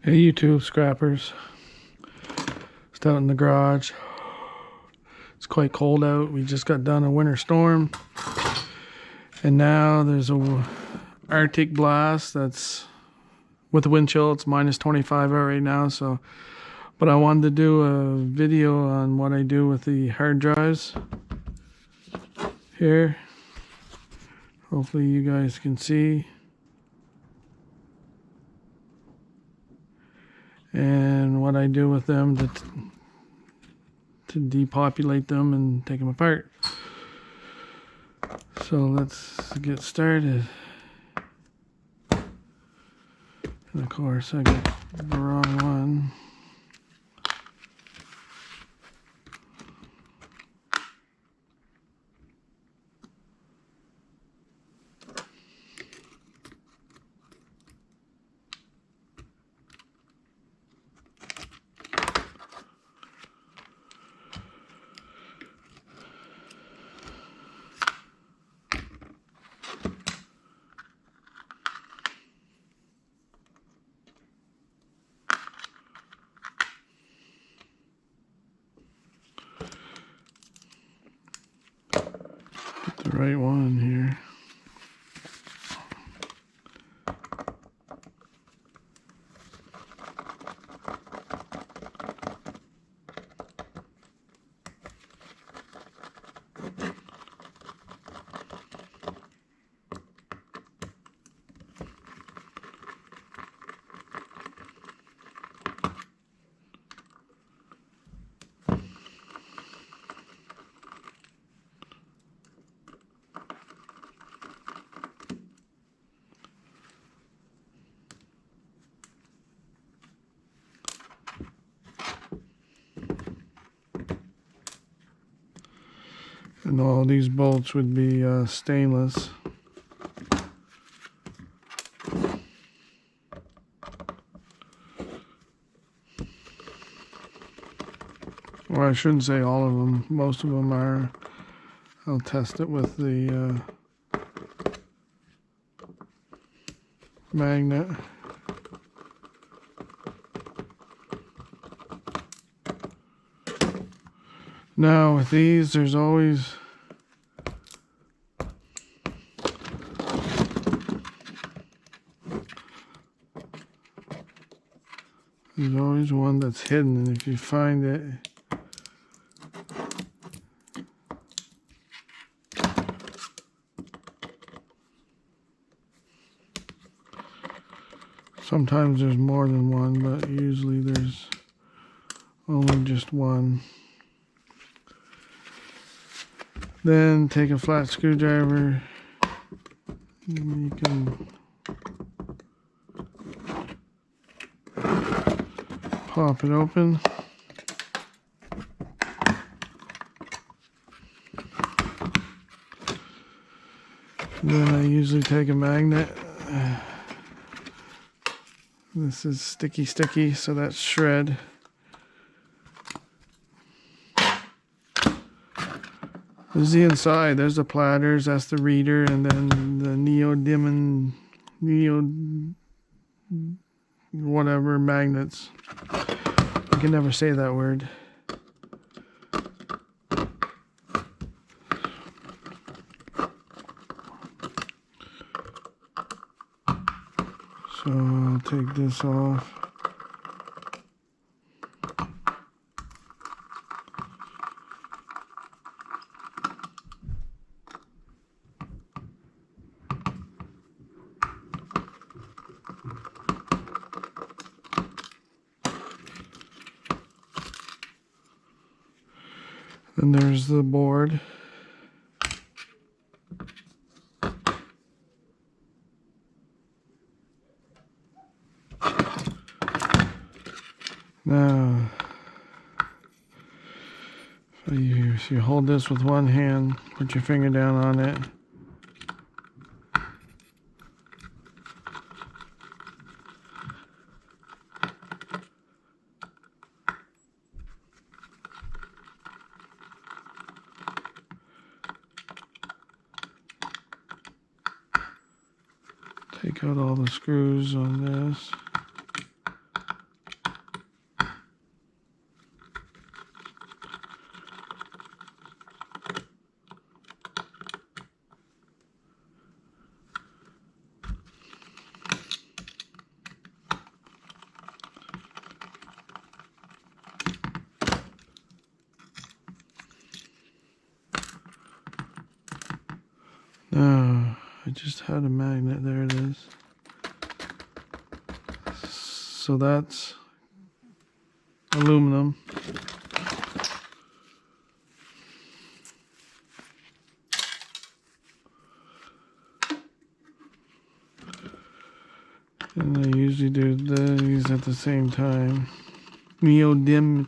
Hey YouTube scrappers, just out in the garage. It's quite cold out. We just got done a winter storm, and now there's a Arctic blast that's with the wind chill. It's minus 25 out right now. So, but I wanted to do a video on what I do with the hard drives here. Hopefully you guys can see. And what I do with them to depopulate them and take them apart. So let's get started. And of course I got the wrong one. The right one here. And all these bolts would be stainless. Or I shouldn't say all of them. Most of them are. I'll test it with the magnet. Now with these, there's always one that's hidden, and if you find it, sometimes there's more than one, but usually there's only just one. Then take a flat screwdriver, and you can pop it open. And then I usually take a magnet. This is sticky, so that's shred. There's the inside. There's the platters. That's the reader, and then the neodymium, whatever magnets. I can never say that word. So I'll take this off. Then there's the board. Now, if you hold this with one hand, put your finger down on it. Take out all the screws on this. I just had a magnet. There it is. So that's aluminum. And I usually do these at the same time. Neodymium.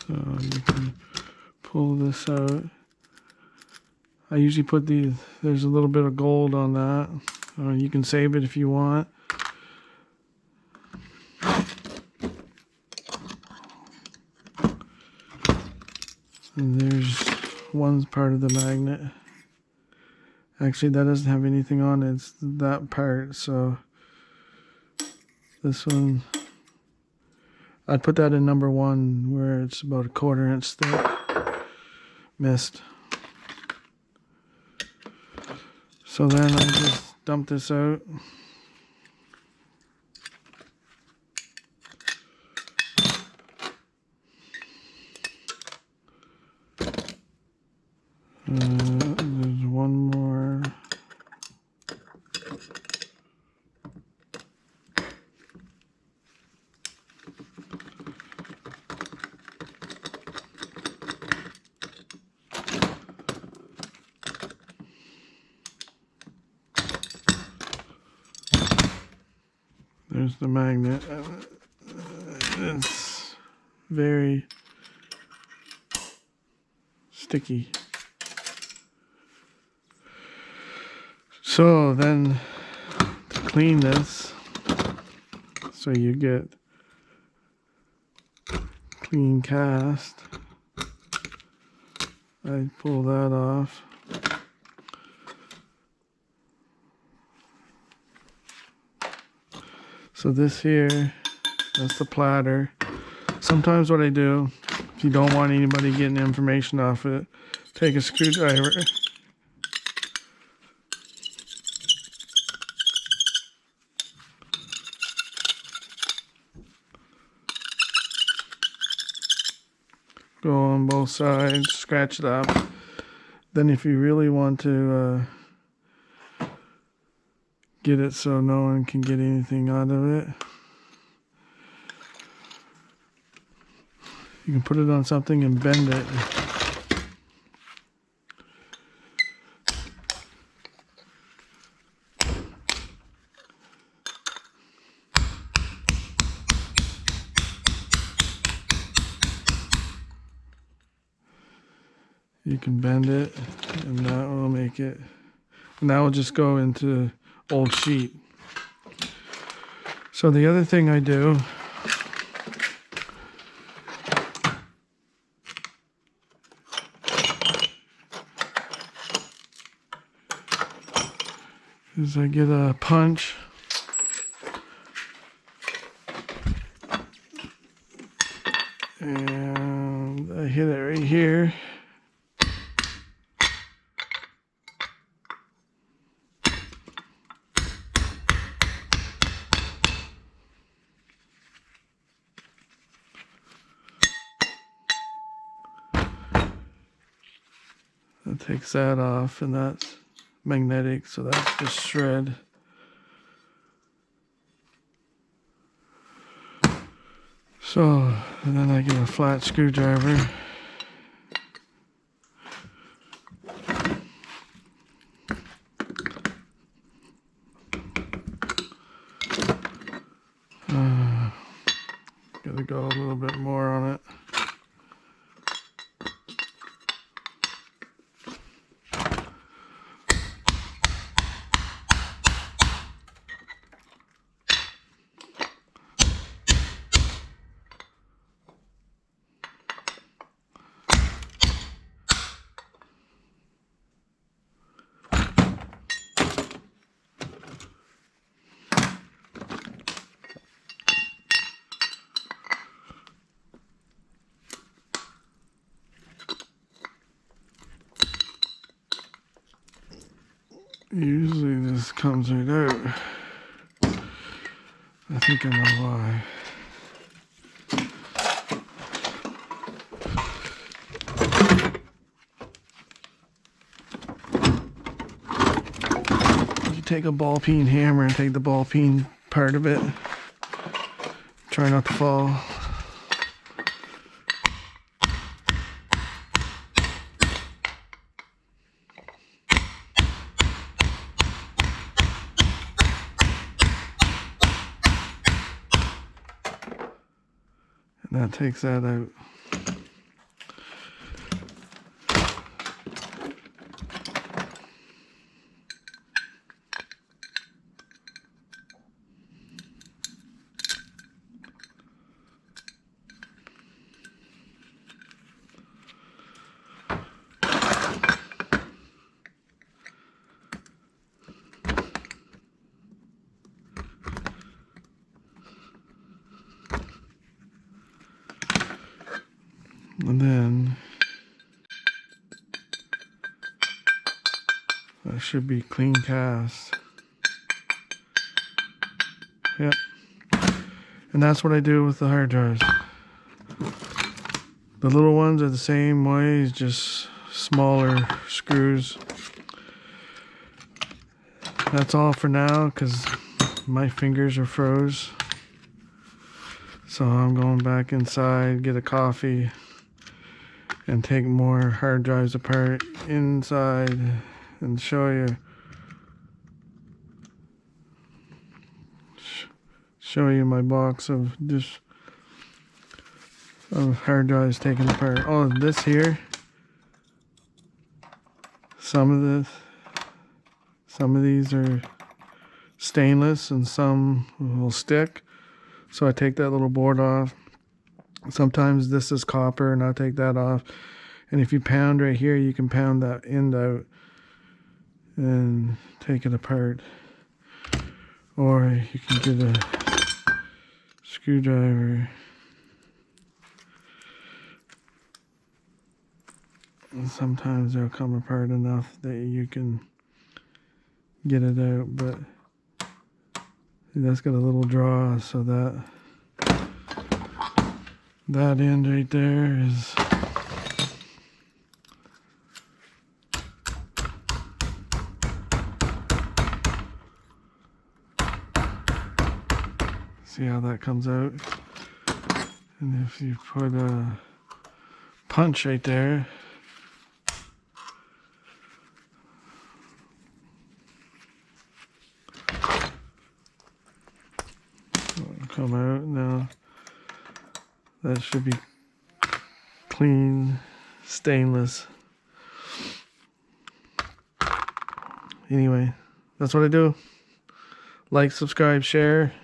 So you can pull this out. I usually put these, there's a little bit of gold on that. You can save it if you want. And there's one part of the magnet. Actually, that doesn't have anything on it. It's that part. So this one, I'd put that in number 1 where it's about a 1/4 inch thick. Missed. So then I just dump this out. There's one more. There's the magnet. It's very sticky. So then to clean this, so you get clean cast, I pull that off. So this here, that's the platter. Sometimes what I do, if you don't want anybody getting information off it, take a screwdriver. Go on both sides, scratch it up. Then if you really want to get it so no one can get anything out of it, you can put it on something and bend it. You can bend it, and that will make it, and that will just go into old sheet. So the other thing I do is I get a punch and I hit it right here. That takes that off, and that's magnetic, so that's just shred. So, and then I get a flat screwdriver. Gotta go a little bit more on it. Usually this comes right out. I think I know why. You take a ball peen hammer and take the ball peen part of it. Try not to fall. And that takes that out. And then that should be clean cast. Yep. And that's what I do with the hard drives. The little ones are the same way, just smaller screws. That's all for now because my fingers are froze. So I'm going back inside, get a coffee, and take more hard drives apart inside and show you my box of hard drives taken apart. Oh, this here, some of these are stainless and some will stick, so I take that little board off. Sometimes this is copper and I'll take that off, and if you pound right here you can pound that end out and take it apart, or you can get a screwdriver. And sometimes they'll come apart enough that you can get it out, but that's got a little draw, so that end right there is see how that comes out. And if you put a punch right there, it'll come out. Now that should be clean stainless. Anyway, that's what I do. Like, subscribe, share.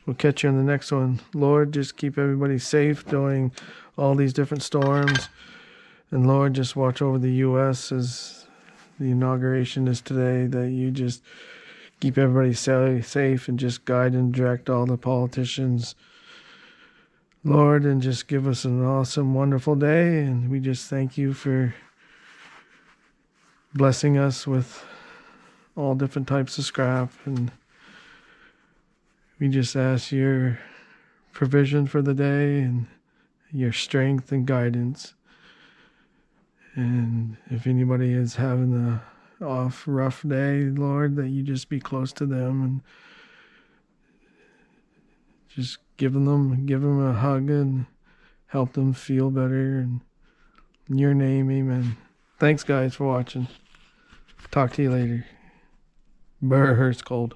We'll catch you on the next one. Lord, just keep everybody safe during all these different storms. And Lord, just watch over the U.S. as the inauguration is today, that you just keep everybody safe and just guide and direct all the politicians, Lord, and just give us an awesome, wonderful day. And we just thank you for blessing us with all different types of scrap. And we just ask your provision for the day and your strength and guidance. And if anybody is having a rough day, Lord, that you just be close to them and just give them a hug and help them feel better. And in your name, amen. Thanks, guys, for watching. Talk to you later. Brr, it's cold.